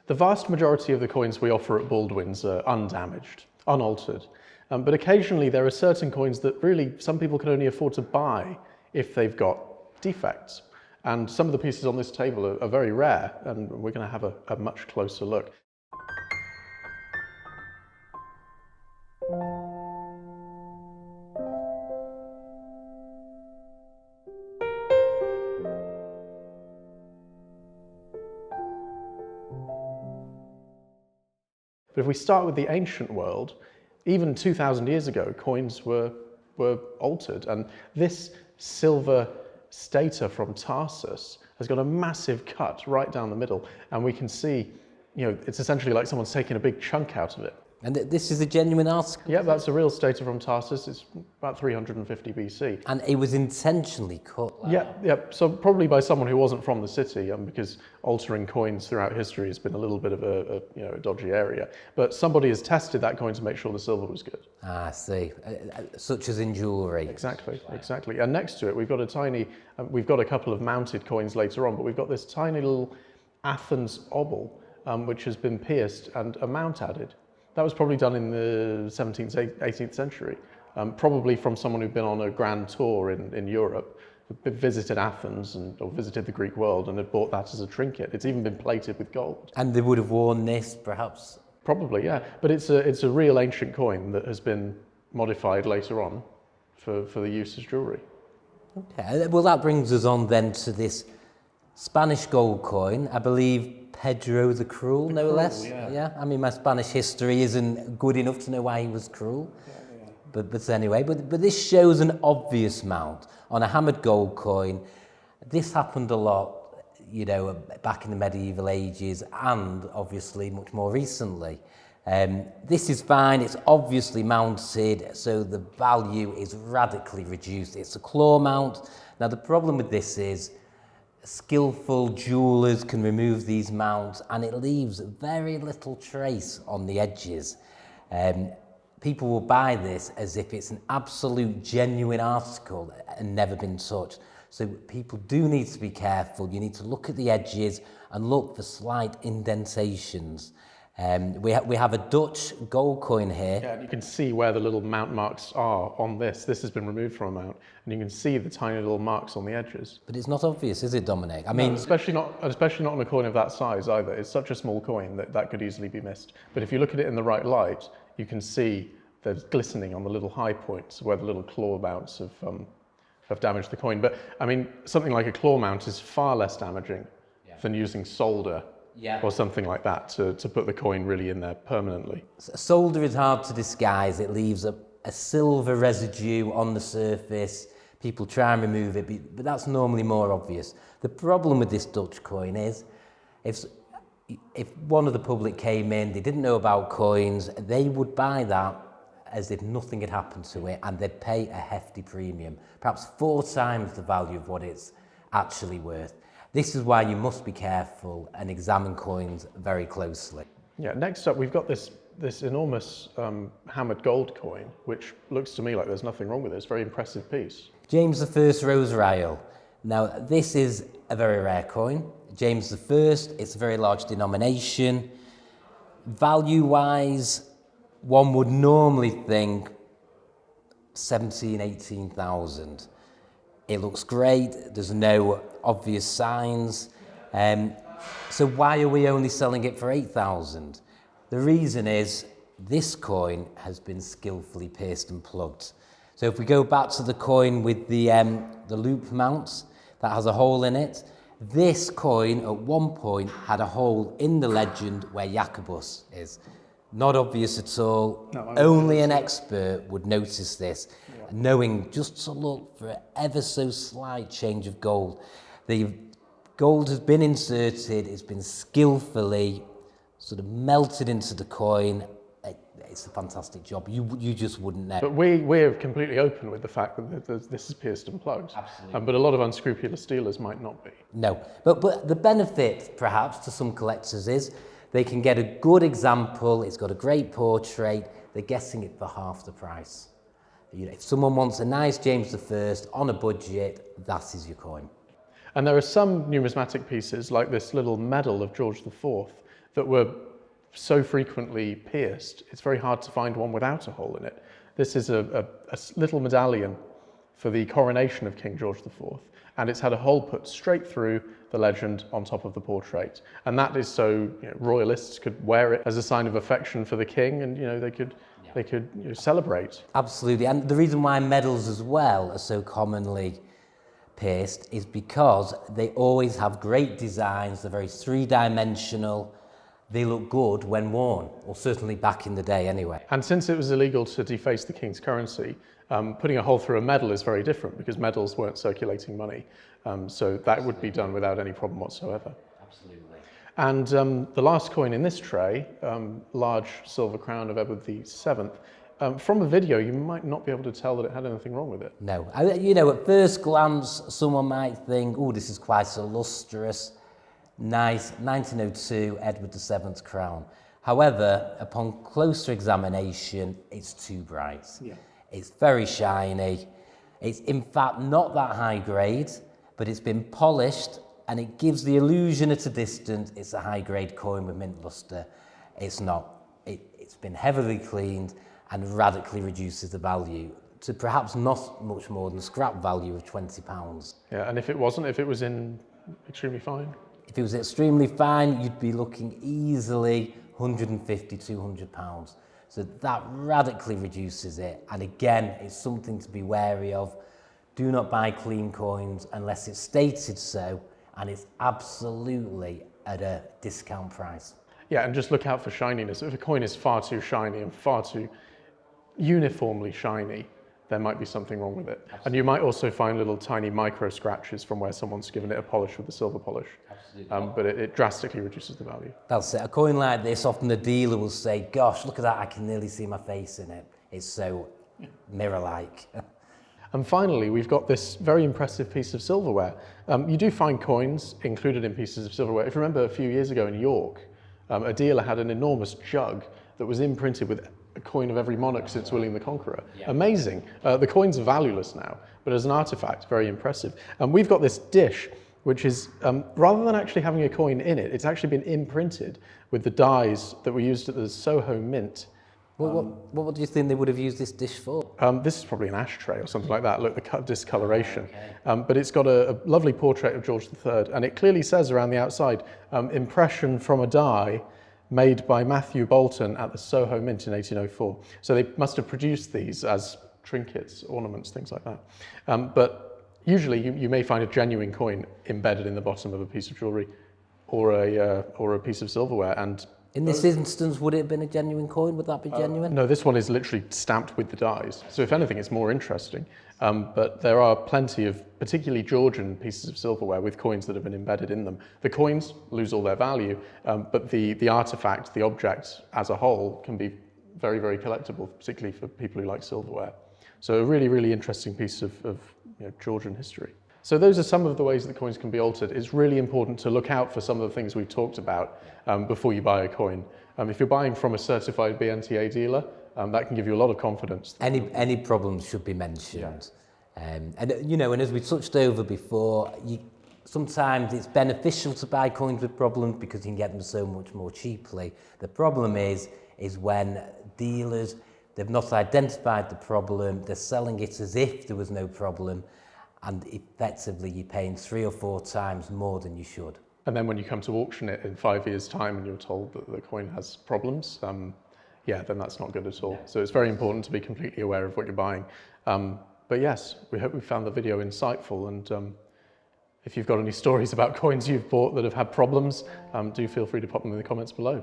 The vast majority of the coins we offer at Baldwins are undamaged, unaltered. But occasionally there are certain coins that really some people can only afford to buy if they've got defects. And some of the pieces on this table are very rare, and we're going to have a much closer look. But if we start with the ancient world, even 2,000 years ago, coins were altered. And this silver stater from Tarsus has got a massive cut right down the middle. And we can see, it's essentially like someone's taken a big chunk out of it. And this is a genuine article? Yeah, that's a real stater from Tarsus. It's about 350 BC. And it was intentionally cut? Yeah. So probably by someone who wasn't from the city, because altering coins throughout history has been a little bit of a dodgy area. But somebody has tested that coin to make sure the silver was good. I see. Such as in jewellery. Exactly. And next to it, we've got we've got a couple of mounted coins later on, but we've got this tiny little Athens obol, which has been pierced and a mount added. That was probably done in the 17th, 18th century, probably from someone who'd been on a grand tour in Europe, visited Athens or visited the Greek world and had bought that as a trinket. It's even been plated with gold. And they would have worn this, perhaps? Probably, yeah. But it's a real ancient coin that has been modified later on for the use as jewellery. Okay, well that brings us on then to this Spanish gold coin, I believe Pedro the Cruel, no less. Yeah. I mean, my Spanish history isn't good enough to know why he was cruel. Yeah. But anyway, but this shows an obvious mount on a hammered gold coin. This happened a lot, back in the medieval ages and obviously much more recently. This is fine, it's obviously mounted, so the value is radically reduced. It's a claw mount. Now the problem with this is skillful jewellers can remove these mounts and it leaves very little trace on the edges. People will buy this as if it's an absolute genuine article and never been touched. So people do need to be careful. You need to look at the edges and look for slight indentations. We have a Dutch gold coin here. Yeah, and you can see where the little mount marks are on this. This has been removed from a mount, and you can see the tiny little marks on the edges. But it's not obvious, is it, Dominic? I mean, especially not on a coin of that size either. It's such a small coin that could easily be missed. But if you look at it in the right light, you can see there's glistening on the little high points where the little claw mounts have damaged the coin. But I mean, something like a claw mount is far less damaging than using solder. Or something like that to put the coin really in there permanently. Solder is hard to disguise. It leaves a silver residue on the surface. People try and remove it, but that's normally more obvious. The problem with this Dutch coin is if one of the public came in, they didn't know about coins, they would buy that as if nothing had happened to it, and they'd pay a hefty premium, perhaps 4 times the value of what it's actually worth. This is why you must be careful and examine coins very closely. Yeah, next up we've got this enormous hammered gold coin, which looks to me like there's nothing wrong with it. It's a very impressive piece. James I Rosarial. Now this is a very rare coin. James I, it's a very large denomination. Value-wise, one would normally think 17,000, 18,000. It looks great, there's no obvious signs. So why are we only selling it for 8,000? The reason is this coin has been skillfully pierced and plugged. So if we go back to the coin with the loop mounts that has a hole in it, this coin at one point had a hole in the legend where Jacobus is. Not obvious at all. No, only an expert would notice this, knowing just to look for an ever so slight change of gold. The gold has been inserted, it's been skillfully sort of melted into the coin. It's a fantastic job. You just wouldn't know. But we're completely open with the fact that this is pierced and plugged. Absolutely. But a lot of unscrupulous dealers might not be. No, but the benefit perhaps to some collectors is they can get a good example, it's got a great portrait, they're getting it for half the price. If someone wants a nice James I on a budget, that is your coin. And there are some numismatic pieces, like this little medal of George IV, that were so frequently pierced, it's very hard to find one without a hole in it. This is a little medallion for the coronation of King George IV, and it's had a hole put straight through the legend on top of the portrait. And that is so royalists could wear it as a sign of affection for the king, and they could celebrate. Absolutely, and the reason why medals as well are so commonly pierced is because they always have great designs. They're very three-dimensional. They look good when worn, or certainly back in the day anyway. And since it was illegal to deface the king's currency, putting a hole through a medal is very different because medals weren't circulating money. So that would be done without any problem whatsoever. Absolutely. And the last coin in this tray, large silver crown of Edward VII, from a video, you might not be able to tell that it had anything wrong with it. No. At first glance, someone might think, oh, this is quite a lustrous, nice 1902 Edward VII crown. However, upon closer examination, it's too bright. Yeah. It's very shiny. It's in fact not that high grade, but it's been polished and it gives the illusion at a distance it's a high grade coin with mint luster. It's not. It's been heavily cleaned and radically reduces the value to perhaps not much more than scrap value of £20. Yeah, and if it wasn't, if it was in extremely fine? If it was extremely fine, you'd be looking easily £150, £200. So that radically reduces it. And again, it's something to be wary of. Do not buy clean coins unless it's stated so, and it's absolutely at a discount price. Yeah, and just look out for shininess. If a coin is far too shiny and far too uniformly shiny, there might be something wrong with it. Absolutely. And you might also find little tiny micro scratches from where someone's given it a polish with a silver polish. Absolutely. But it drastically reduces the value. That's it. A coin like this, often the dealer will say, gosh, look at that, I can nearly see my face in it. It's so mirror-like. And finally, we've got this very impressive piece of silverware. You do find coins included in pieces of silverware. If you remember a few years ago in York, a dealer had an enormous jug that was imprinted with a coin of every monarch since William the Conqueror. Yeah. Amazing. The coins are valueless now, but as an artifact, very impressive. And we've got this dish, which is, rather than actually having a coin in it, it's actually been imprinted with the dies that were used at the Soho Mint. What do you think they would have used this dish for? This is probably an ashtray or something like that. Look, the discoloration. Okay. But it's got a lovely portrait of George III, and it clearly says around the outside, impression from a die made by Matthew Bolton at the Soho Mint in 1804. So they must have produced these as trinkets, ornaments, things like that. But usually you may find a genuine coin embedded in the bottom of a piece of jewellery or a piece of silverware. And in this instance, would it have been a genuine coin? Would that be genuine? No, this one is literally stamped with the dies. So if anything, it's more interesting. But there are plenty of particularly Georgian pieces of silverware with coins that have been embedded in them. The coins lose all their value, but the artifact, the object as a whole, can be very, very collectible, particularly for people who like silverware. So a really, really interesting piece of Georgian history. So those are some of the ways that coins can be altered. It's really important to look out for some of the things we've talked about before you buy a coin. If you're buying from a certified BNTA dealer, that can give you a lot of confidence. Any problems should be mentioned. Yeah. And as we touched over before, sometimes it's beneficial to buy coins with problems because you can get them so much more cheaply. The problem is when dealers, they've not identified the problem, they're selling it as if there was no problem, and effectively you're paying 3 or 4 times more than you should. And then when you come to auction it in 5 years' time and you're told that the coin has problems, then that's not good at all. So it's very important to be completely aware of what you're buying. But yes, we hope we found the video insightful, and if you've got any stories about coins you've bought that have had problems, do feel free to pop them in the comments below.